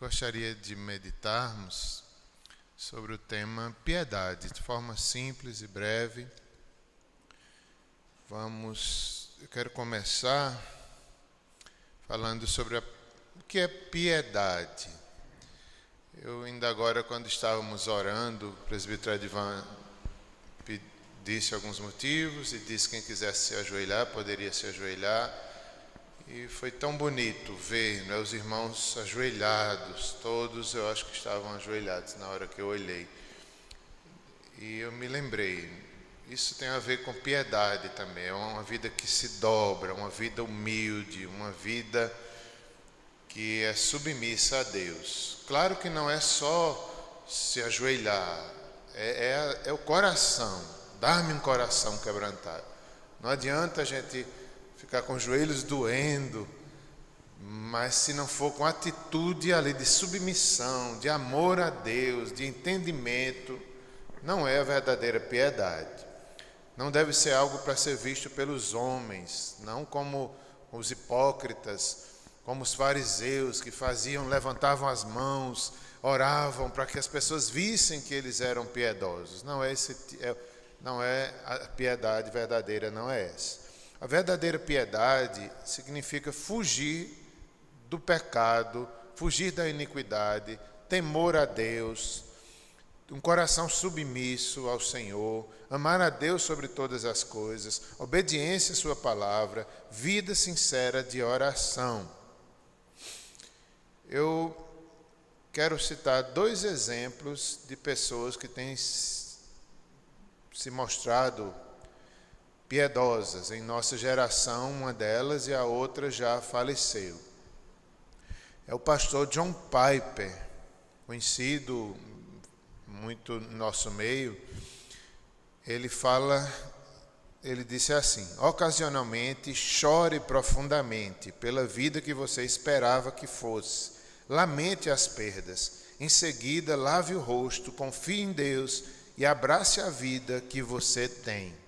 gostaria de meditarmos sobre o tema piedade, de forma simples e breve. Eu quero começar falando sobre o que é piedade. Eu ainda agora, quando estávamos orando, o presbítero Edvan disse alguns motivos e disse que quem quisesse se ajoelhar, poderia se ajoelhar. E foi tão bonito ver, né, os irmãos ajoelhados, todos eu acho que estavam ajoelhados na hora que eu olhei. E eu me lembrei, isso tem a ver com piedade também, é uma vida que se dobra, uma vida humilde, uma vida que é submissa a Deus. Claro que não é só se ajoelhar, é o coração, dar-me um coração quebrantado. Não adianta a gente ficar com os joelhos doendo, mas se não for com atitude ali de submissão, de amor a Deus, de entendimento, não é a verdadeira piedade. Não deve ser algo para ser visto pelos homens, não como os hipócritas, como os fariseus que levantavam as mãos, oravam para que as pessoas vissem que eles eram piedosos. Não é a piedade verdadeira, não é essa. A verdadeira piedade significa fugir do pecado, fugir da iniquidade, temor a Deus, um coração submisso ao Senhor, amar a Deus sobre todas as coisas, obediência à sua palavra, vida sincera de oração. Eu quero citar 2 exemplos de pessoas que têm se mostrado piedosas em nossa geração, uma delas, e a outra já faleceu. É o pastor John Piper, conhecido muito no nosso meio. Ele disse assim: ocasionalmente chore profundamente pela vida que você esperava que fosse, lamente as perdas, em seguida lave o rosto, confie em Deus e abrace a vida que você tem.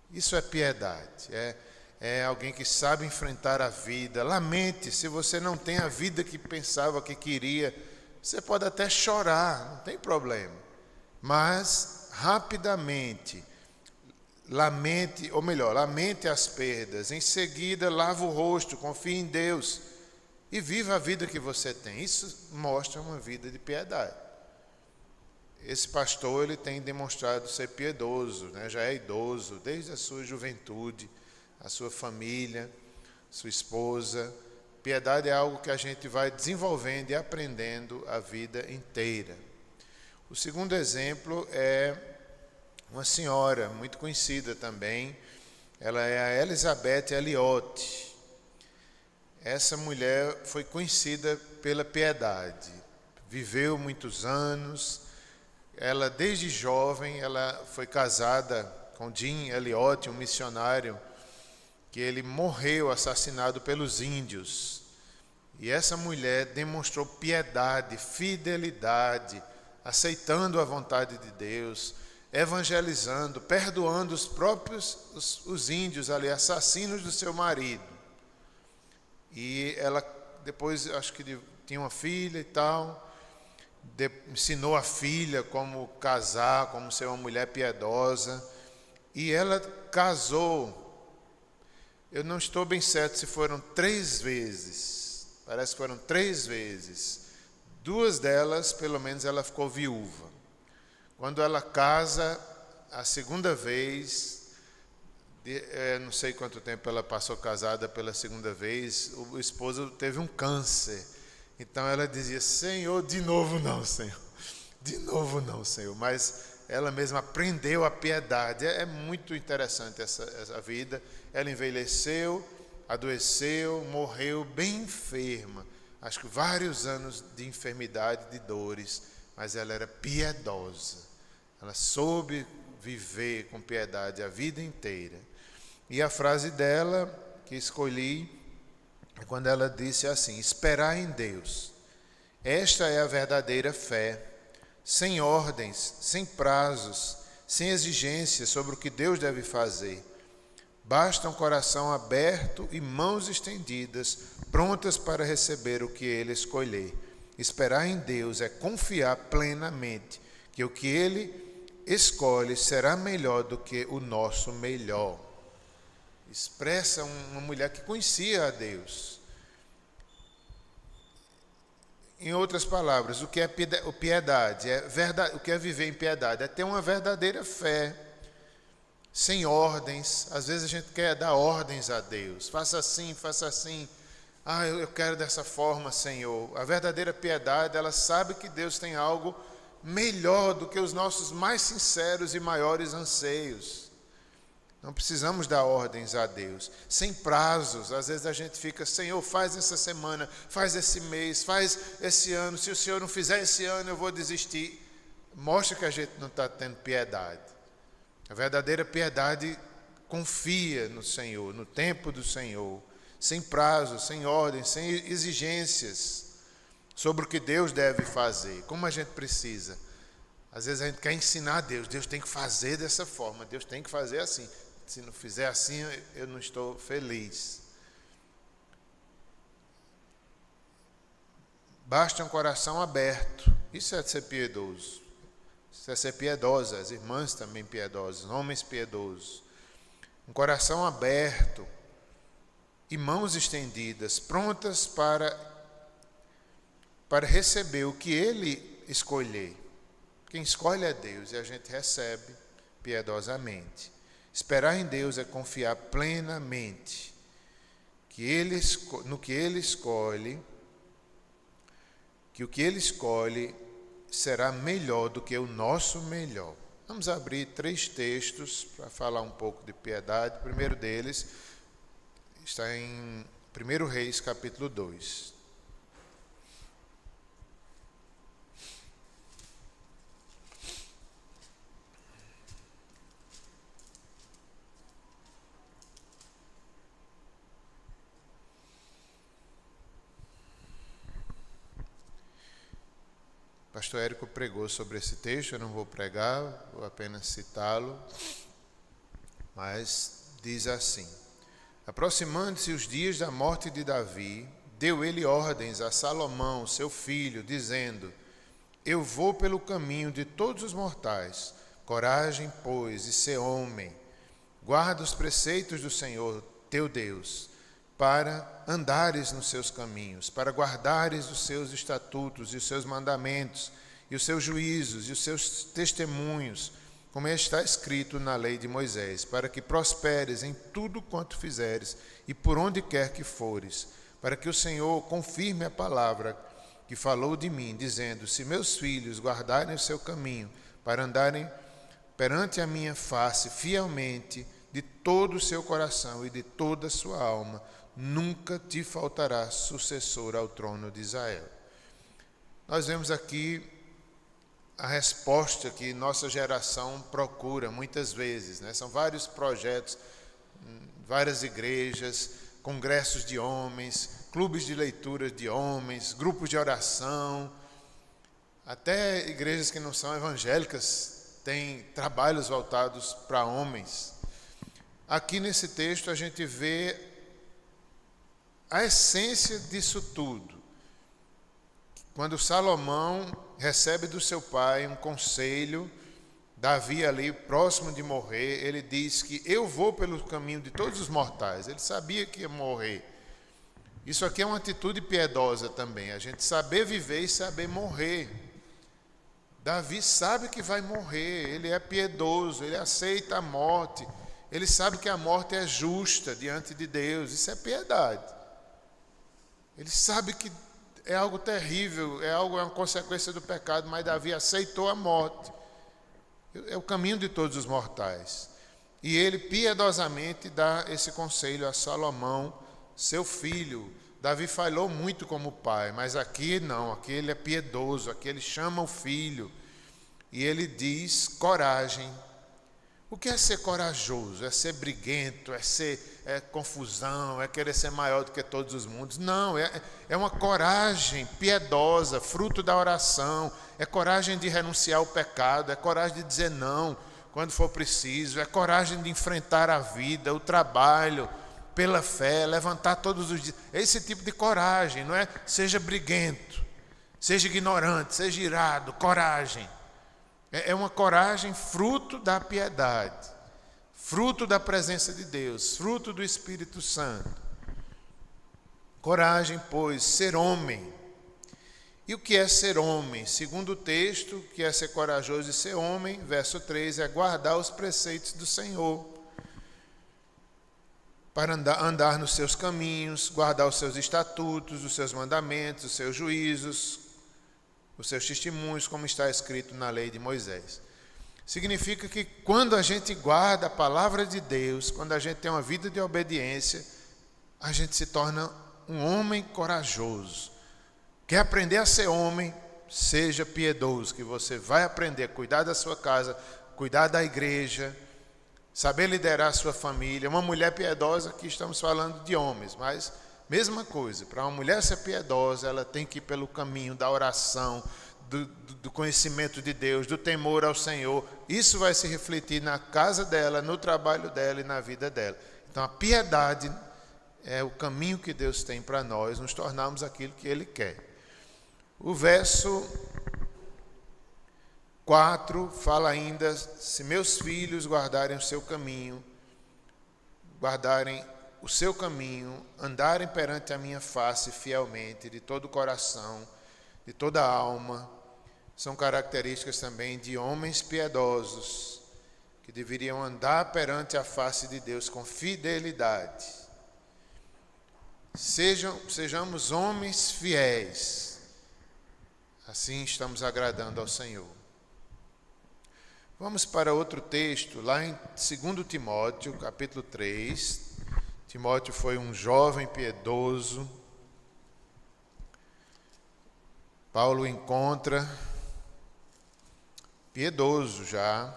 Isso é piedade, é alguém que sabe enfrentar a vida. Lamente, se você não tem a vida que pensava que queria, você pode até chorar, não tem problema, mas rapidamente lamente as perdas, em seguida lava o rosto, confie em Deus e viva a vida que você tem. Isso mostra uma vida de piedade. Esse pastor, ele tem demonstrado ser piedoso, né? Já é idoso, desde a sua juventude, a sua família, sua esposa. Piedade é algo que a gente vai desenvolvendo e aprendendo a vida inteira. O segundo exemplo é uma senhora muito conhecida também. Ela é a Elizabeth Elliot. Essa mulher foi conhecida pela piedade. Viveu muitos anos. Ela, desde jovem, ela foi casada com Jim Elliot, um missionário, que ele morreu assassinado pelos índios. E essa mulher demonstrou piedade, fidelidade, aceitando a vontade de Deus, evangelizando, perdoando os índios ali, assassinos do seu marido. E ela depois, acho que tinha uma filha e tal, ensinou a filha como casar, como ser uma mulher piedosa. E ela casou, eu não estou bem certo se foram 3 vezes, parece que foram 3 vezes. 2 delas, pelo menos, ela ficou viúva. Quando ela casa a segunda vez, não sei quanto tempo ela passou casada pela segunda vez, o esposo teve um câncer. Então ela dizia: Senhor, de novo não, Senhor. De novo não, Senhor. Mas ela mesma aprendeu a piedade. É muito interessante essa vida. Ela envelheceu, adoeceu, morreu bem enferma. Acho que vários anos de enfermidade, de dores. Mas ela era piedosa. Ela soube viver com piedade a vida inteira. E a frase dela, que escolhi, quando ela disse assim: esperar em Deus. Esta é a verdadeira fé, sem ordens, sem prazos, sem exigências sobre o que Deus deve fazer. Basta um coração aberto e mãos estendidas, prontas para receber o que Ele escolher. Esperar em Deus é confiar plenamente que o que Ele escolhe será melhor do que o nosso melhor. Expressa uma mulher que conhecia a Deus. Em outras palavras, o que é piedade? O que é viver em piedade? É ter uma verdadeira fé, sem ordens. Às vezes a gente quer dar ordens a Deus. Faça assim, faça assim. Eu quero dessa forma, Senhor. A verdadeira piedade, ela sabe que Deus tem algo melhor do que os nossos mais sinceros e maiores anseios. Não precisamos dar ordens a Deus, sem prazos. Às vezes a gente fica, Senhor, faz essa semana, faz esse mês, faz esse ano. Se o Senhor não fizer esse ano, eu vou desistir. Mostra que a gente não está tendo piedade. A verdadeira piedade confia no Senhor, no tempo do Senhor, sem prazos, sem ordens, sem exigências sobre o que Deus deve fazer, como a gente precisa. Às vezes a gente quer ensinar a Deus, Deus tem que fazer dessa forma, Deus tem que fazer assim. Se não fizer assim, eu não estou feliz. Basta um coração aberto. Isso é ser piedoso. Isso é ser piedosa. As irmãs também piedosas, homens piedosos. Um coração aberto e mãos estendidas, prontas para receber o que Ele escolher. Quem escolhe é Deus e a gente recebe piedosamente. Esperar em Deus é confiar plenamente no que Ele escolhe, que o que Ele escolhe será melhor do que o nosso melhor. Vamos abrir 3 textos para falar um pouco de piedade. O primeiro deles está em 1 Reis, capítulo 2. Pastor Érico pregou sobre esse texto, eu não vou pregar, vou apenas citá-lo, mas diz assim: aproximando-se os dias da morte de Davi, deu ele ordens a Salomão, seu filho, dizendo: eu vou pelo caminho de todos os mortais, coragem, pois, e ser homem, guarda os preceitos do Senhor, teu Deus, para andares nos seus caminhos, para guardares os seus estatutos e os seus mandamentos, e os seus juízos e os seus testemunhos, como está escrito na lei de Moisés, para que prosperes em tudo quanto fizeres e por onde quer que fores, para que o Senhor confirme a palavra que falou de mim, dizendo: se meus filhos guardarem o seu caminho, para andarem perante a minha face fielmente, de todo o seu coração e de toda a sua alma, nunca te faltará sucessor ao trono de Israel. Nós vemos aqui a resposta que nossa geração procura muitas vezes, né? São vários projetos, várias igrejas, congressos de homens, clubes de leitura de homens, grupos de oração, até igrejas que não são evangélicas têm trabalhos voltados para homens. Aqui nesse texto a gente vê a essência disso tudo. Quando Salomão recebe do seu pai um conselho, Davi ali próximo de morrer, ele diz que eu vou pelo caminho de todos os mortais. Ele sabia que ia morrer. Isso aqui é uma atitude piedosa também, a gente saber viver e saber morrer. Davi sabe que vai morrer, ele é piedoso, ele aceita a morte, ele sabe que a morte é justa diante de Deus, isso é piedade. Ele sabe que é algo terrível, é uma consequência do pecado, mas Davi aceitou a morte. É o caminho de todos os mortais. E ele piedosamente dá esse conselho a Salomão, seu filho. Davi falhou muito como pai, mas aqui não, aqui ele é piedoso, aqui ele chama o filho. E ele diz: coragem. O que é ser corajoso? É ser briguento? É confusão? É querer ser maior do que todos os mundos? Não, é uma coragem piedosa, fruto da oração. É coragem de renunciar ao pecado, é coragem de dizer não quando for preciso, é coragem de enfrentar a vida, o trabalho, pela fé, levantar todos os dias. É esse tipo de coragem, não é? Seja briguento. Seja ignorante, seja irado, coragem. É uma coragem fruto da piedade, fruto da presença de Deus, fruto do Espírito Santo. Coragem, pois, ser homem. E o que é ser homem? Segundo o texto, o que é ser corajoso e ser homem, verso 3, é guardar os preceitos do Senhor, para andar nos seus caminhos, guardar os seus estatutos, os seus mandamentos, os seus juízos, os seus testemunhos, como está escrito na lei de Moisés. Significa que quando a gente guarda a palavra de Deus, quando a gente tem uma vida de obediência, a gente se torna um homem corajoso. Quer aprender a ser homem? Seja piedoso, que você vai aprender a cuidar da sua casa, cuidar da igreja, saber liderar a sua família. Uma mulher piedosa, aqui estamos falando de homens, mas mesma coisa. Para uma mulher ser piedosa, ela tem que ir pelo caminho da oração, do conhecimento de Deus, do temor ao Senhor. Isso vai se refletir na casa dela, no trabalho dela e na vida dela. Então a piedade é o caminho que Deus tem para nós, nos tornarmos aquilo que Ele quer. O verso 4 fala ainda: se meus filhos guardarem o seu caminho, andarem perante a minha face fielmente, de todo o coração, de toda a alma. São características também de homens piedosos, que deveriam andar perante a face de Deus com fidelidade. Sejamos homens fiéis. Assim estamos agradando ao Senhor. Vamos para outro texto, lá em 2 Timóteo, capítulo 3. Timóteo foi um jovem piedoso. Paulo o encontra piedoso já,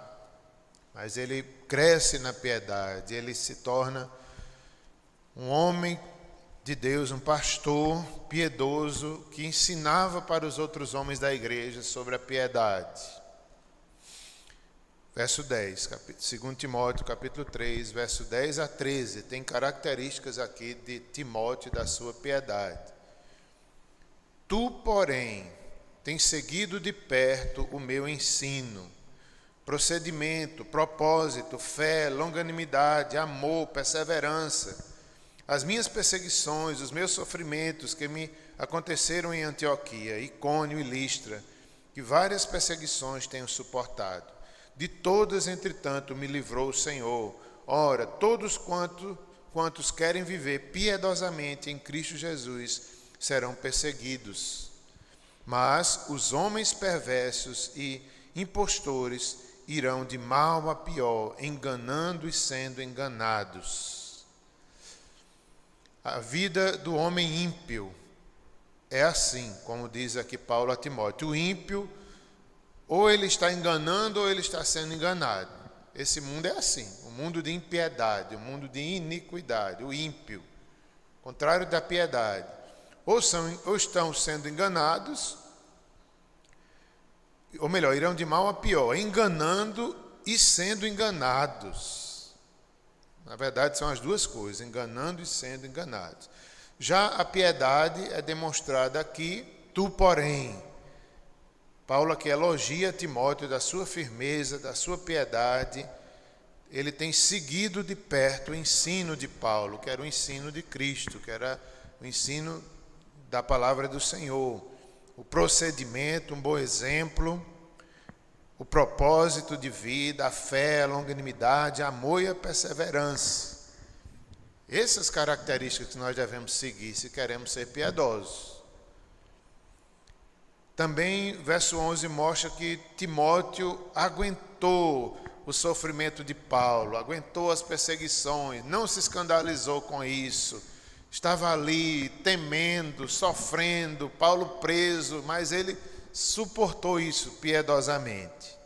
mas ele cresce na piedade, ele se torna um homem de Deus, um pastor piedoso que ensinava para os outros homens da igreja sobre a piedade. Verso 10, 2 Timóteo, capítulo 3, verso 10 a 13, tem características aqui de Timóteo e da sua piedade. Tu, porém, tens seguido de perto o meu ensino, procedimento, propósito, fé, longanimidade, amor, perseverança, as minhas perseguições, os meus sofrimentos que me aconteceram em Antioquia, Icônio e Listra, que várias perseguições tenho suportado. De todas, entretanto, me livrou o Senhor. Ora, todos quantos querem viver piedosamente em Cristo Jesus serão perseguidos. Mas os homens perversos e impostores irão de mal a pior, enganando e sendo enganados. A vida do homem ímpio é assim, como diz aqui Paulo a Timóteo. O ímpio, ou ele está enganando ou ele está sendo enganado. Esse mundo é assim, o mundo de impiedade, o mundo de iniquidade, o ímpio, contrário da piedade. Ou estão sendo enganados, ou melhor, irão de mal a pior, enganando e sendo enganados. Na verdade, são as duas coisas, enganando e sendo enganados. Já a piedade é demonstrada aqui, tu, porém. Paulo aqui elogia Timóteo da sua firmeza, da sua piedade. Ele tem seguido de perto o ensino de Paulo, que era o ensino de Cristo, que era o ensino da palavra do Senhor. O procedimento, um bom exemplo, o propósito de vida, a fé, a longanimidade, amor e a perseverança. Essas características que nós devemos seguir se queremos ser piedosos. Também, verso 11 mostra que Timóteo aguentou o sofrimento de Paulo, aguentou as perseguições, não se escandalizou com isso. Estava ali temendo, sofrendo, Paulo preso, mas ele suportou isso piedosamente.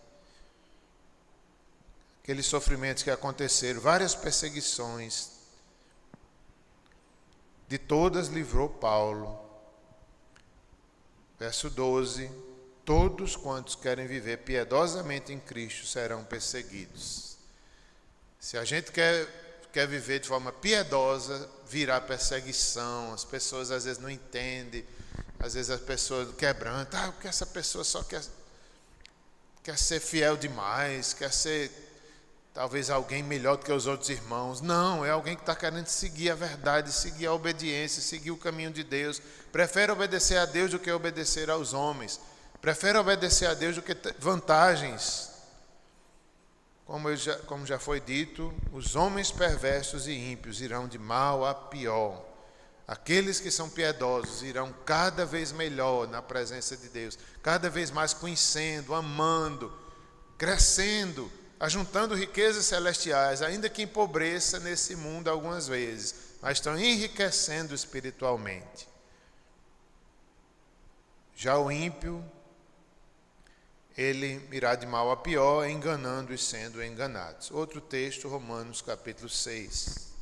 Aqueles sofrimentos que aconteceram, várias perseguições, de todas livrou Paulo. Verso 12: todos quantos querem viver piedosamente em Cristo serão perseguidos. Se a gente quer viver de forma piedosa, virá perseguição, as pessoas às vezes não entendem, Às vezes a pessoa quebranta, porque essa pessoa só quer ser fiel demais, quer ser talvez alguém melhor do que os outros irmãos. Não, é alguém que está querendo seguir a verdade, seguir a obediência, seguir o caminho de Deus. Prefere obedecer a Deus do que obedecer aos homens. Prefere obedecer a Deus do que ter vantagens. Como já foi dito, os homens perversos e ímpios irão de mal a pior. Aqueles que são piedosos irão cada vez melhor na presença de Deus, cada vez mais conhecendo, amando, crescendo, ajuntando riquezas celestiais, ainda que empobreça nesse mundo algumas vezes, mas estão enriquecendo espiritualmente. Já o ímpio, ele irá de mal a pior, enganando e sendo enganados. Outro texto, Romanos capítulo 6.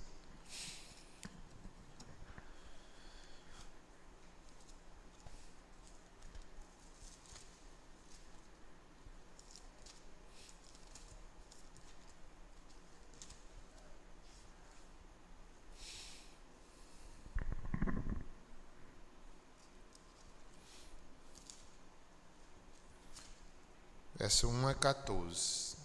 Verso 1 a 14.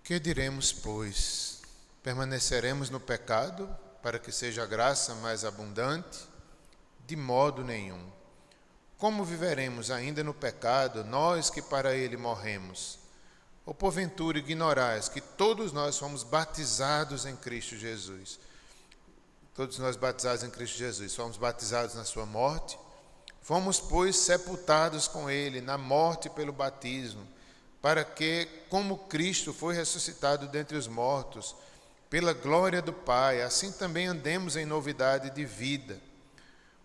Que diremos, pois? Permaneceremos no pecado para que seja a graça mais abundante? De modo nenhum. Como viveremos ainda no pecado, nós que para ele morremos? Ou porventura ignorais que todos nós fomos batizados em Cristo Jesus? Todos nós batizados em Cristo Jesus, fomos batizados na sua morte. Fomos, pois, sepultados com ele na morte pelo batismo, para que, como Cristo foi ressuscitado dentre os mortos, pela glória do Pai, assim também andemos em novidade de vida.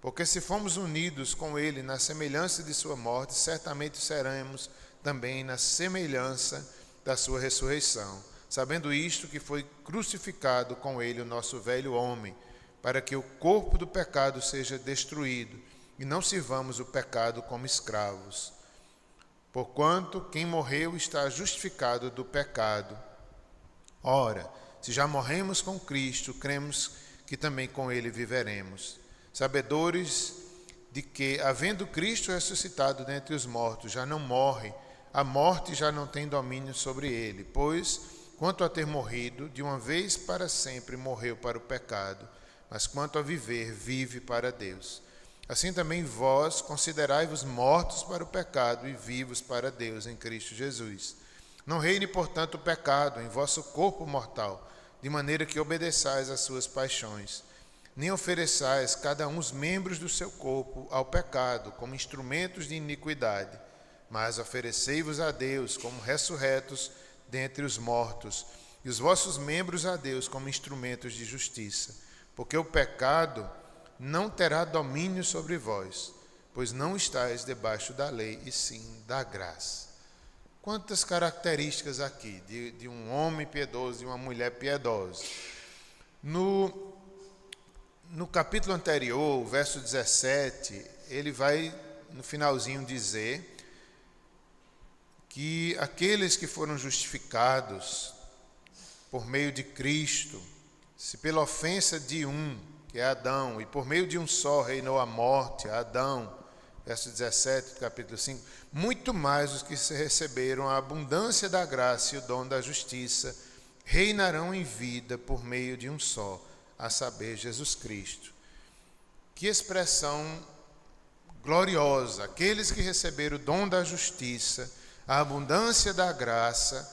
Porque se fomos unidos com ele na semelhança de sua morte, certamente seremos também na semelhança da sua ressurreição. Sabendo isto, que foi crucificado com ele o nosso velho homem, para que o corpo do pecado seja destruído, e não sirvamos o pecado como escravos. Porquanto quem morreu está justificado do pecado. Ora, se já morremos com Cristo, cremos que também com ele viveremos. Sabedores de que, havendo Cristo ressuscitado dentre os mortos, já não morre, a morte já não tem domínio sobre ele. Pois, quanto a ter morrido, de uma vez para sempre morreu para o pecado, mas quanto a viver, vive para Deus. Assim também vós considerai-vos mortos para o pecado e vivos para Deus em Cristo Jesus. Não reine, portanto, o pecado em vosso corpo mortal, de maneira que obedeçais às suas paixões. Nem ofereçais cada um os membros do seu corpo ao pecado, como instrumentos de iniquidade, mas oferecei-vos a Deus como ressurretos dentre os mortos, e os vossos membros a Deus como instrumentos de justiça. Porque o pecado não terá domínio sobre vós, pois não estáis debaixo da lei, e sim da graça. Quantas características aqui de um homem piedoso e uma mulher piedosa. No capítulo anterior, o verso 17, ele vai, no finalzinho, dizer que aqueles que foram justificados por meio de Cristo, se pela ofensa de um, que é Adão, e por meio de um só reinou a morte, Adão, verso 17 do capítulo 5, muito mais os que receberam a abundância da graça e o dom da justiça reinarão em vida por meio de um só, a saber, Jesus Cristo. Que expressão gloriosa! Aqueles que receberam o dom da justiça, a abundância da graça,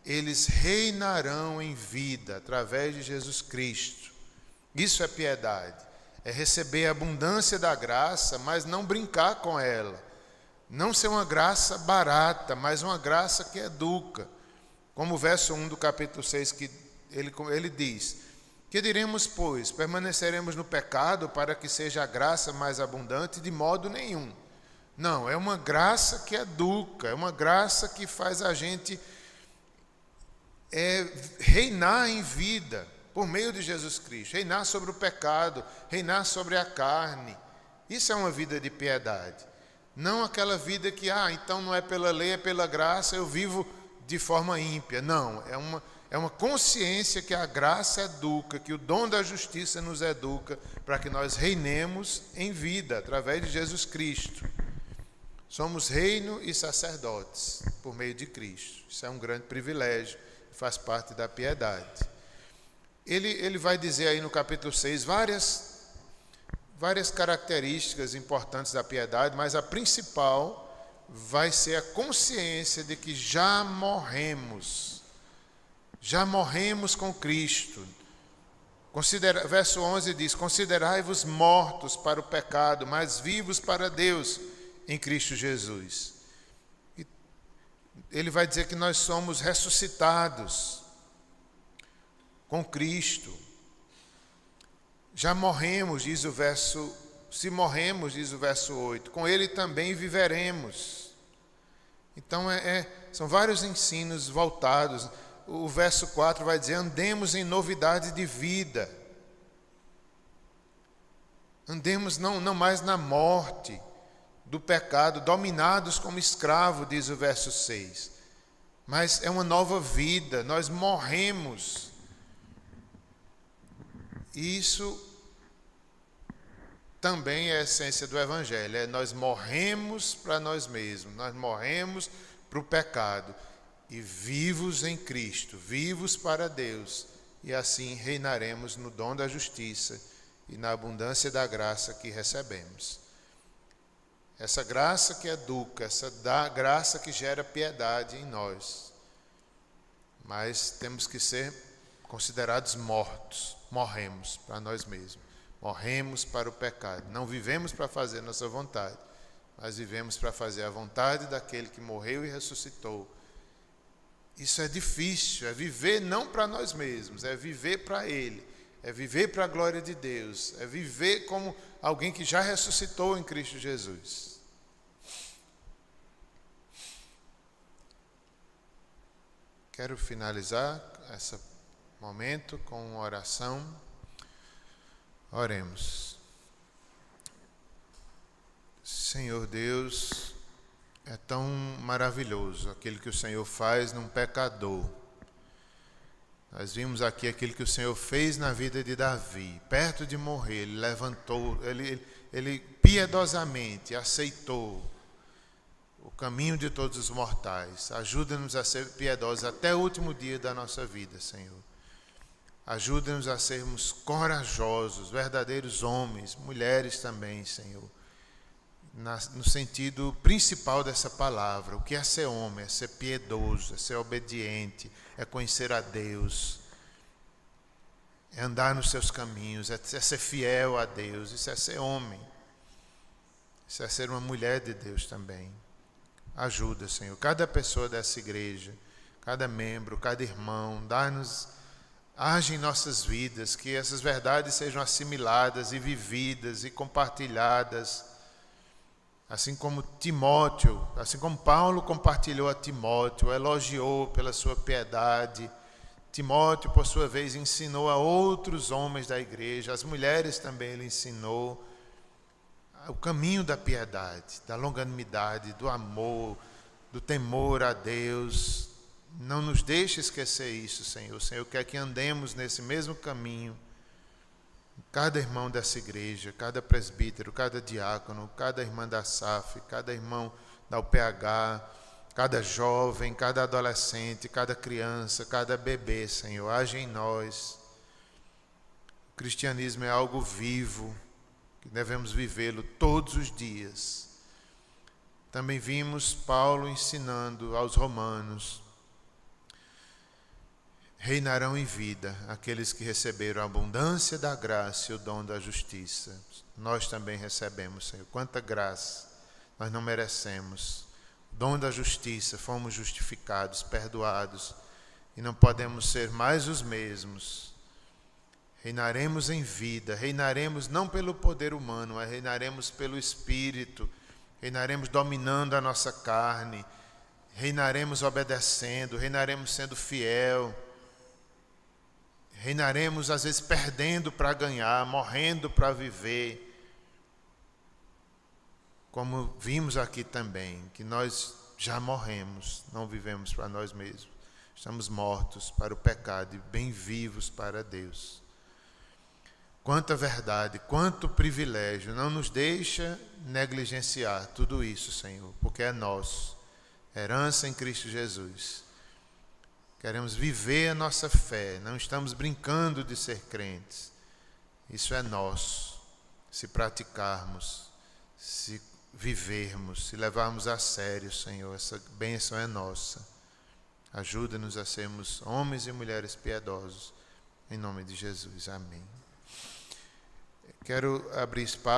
eles reinarão em vida através de Jesus Cristo. Isso é piedade, é receber a abundância da graça, mas não brincar com ela. Não ser uma graça barata, mas uma graça que educa. Como o verso 1 do capítulo 6, que ele diz: que diremos, pois? Permaneceremos no pecado para que seja a graça mais abundante? De modo nenhum. Não, é uma graça que educa, é uma graça que faz a gente reinar em vida por meio de Jesus Cristo, reinar sobre o pecado, reinar sobre a carne. Isso é uma vida de piedade. Não aquela vida então não é pela lei, é pela graça, eu vivo de forma ímpia. Não, é É uma consciência que a graça educa, que o dom da justiça nos educa para que nós reinemos em vida, através de Jesus Cristo. Somos reino e sacerdotes por meio de Cristo. Isso é um grande privilégio, faz parte da piedade. Ele vai dizer aí no capítulo 6 várias características importantes da piedade, mas a principal vai ser a consciência de que já morremos com Cristo. Verso 11 diz: considerai-vos mortos para o pecado, mas vivos para Deus em Cristo Jesus. E ele vai dizer que nós somos ressuscitados com Cristo. Já morremos, se morremos, diz o verso 8, com Ele também viveremos. Então são vários ensinos voltados. O verso 4 vai dizer: andemos em novidade de vida. Andemos não mais na morte do pecado, dominados como escravo, diz o verso 6. Mas é uma nova vida, nós morremos. Isso também é a essência do Evangelho, nós morremos para nós mesmos, nós morremos para o pecado e vivos em Cristo, vivos para Deus, e assim reinaremos no dom da justiça e na abundância da graça que recebemos. Essa graça que educa, essa graça que gera piedade em nós. Mas temos que ser considerados mortos, morremos para nós mesmos, morremos para o pecado. Não vivemos para fazer nossa vontade, mas vivemos para fazer a vontade daquele que morreu e ressuscitou. Isso é difícil, é viver não para nós mesmos, é viver para Ele, é viver para a glória de Deus, é viver como alguém que já ressuscitou em Cristo Jesus. Quero finalizar esse momento com uma oração. Oremos. Senhor Deus, é tão maravilhoso aquilo que o Senhor faz num pecador. Nós vimos aqui aquilo que o Senhor fez na vida de Davi. Perto de morrer, ele levantou, ele piedosamente aceitou o caminho de todos os mortais. Ajuda-nos a ser piedosos até o último dia da nossa vida, Senhor. Ajuda-nos a sermos corajosos, verdadeiros homens, mulheres também, Senhor. No sentido principal dessa palavra, o que é ser homem? É ser piedoso, é ser obediente, é conhecer a Deus, é andar nos seus caminhos, é ser fiel a Deus, isso é ser homem, isso é ser uma mulher de Deus também. Ajuda, Senhor, cada pessoa dessa igreja, cada membro, cada irmão, age em nossas vidas, que essas verdades sejam assimiladas e vividas e compartilhadas. Assim como Timóteo, assim como Paulo compartilhou a Timóteo, elogiou pela sua piedade, Timóteo, por sua vez, ensinou a outros homens da igreja, as mulheres também ele ensinou o caminho da piedade, da longanimidade, do amor, do temor a Deus. Não nos deixe esquecer isso, Senhor. O Senhor quer que andemos nesse mesmo caminho. Cada irmão dessa igreja, cada presbítero, cada diácono, cada irmã da SAF, cada irmão da UPH, cada jovem, cada adolescente, cada criança, cada bebê, Senhor, age em nós. O cristianismo é algo vivo, que devemos vivê-lo todos os dias. Também vimos Paulo ensinando aos romanos: reinarão em vida aqueles que receberam a abundância da graça e o dom da justiça. Nós também recebemos, Senhor. Quanta graça, nós não merecemos. O dom da justiça, fomos justificados, perdoados, e não podemos ser mais os mesmos. Reinaremos em vida, reinaremos não pelo poder humano, mas reinaremos pelo Espírito, reinaremos dominando a nossa carne, reinaremos obedecendo, reinaremos sendo fiel. Reinaremos, às vezes, perdendo para ganhar, morrendo para viver. Como vimos aqui também, que nós já morremos, não vivemos para nós mesmos. Estamos mortos para o pecado e bem vivos para Deus. Quanta verdade, quanto privilégio. Não nos deixa negligenciar tudo isso, Senhor, porque é nosso. Herança em Cristo Jesus. Queremos viver a nossa fé. Não estamos brincando de ser crentes. Isso é nosso. Se praticarmos, se vivermos, se levarmos a sério, Senhor, essa bênção é nossa. Ajuda-nos a sermos homens e mulheres piedosos. Em nome de Jesus. Amém. Quero abrir espaço.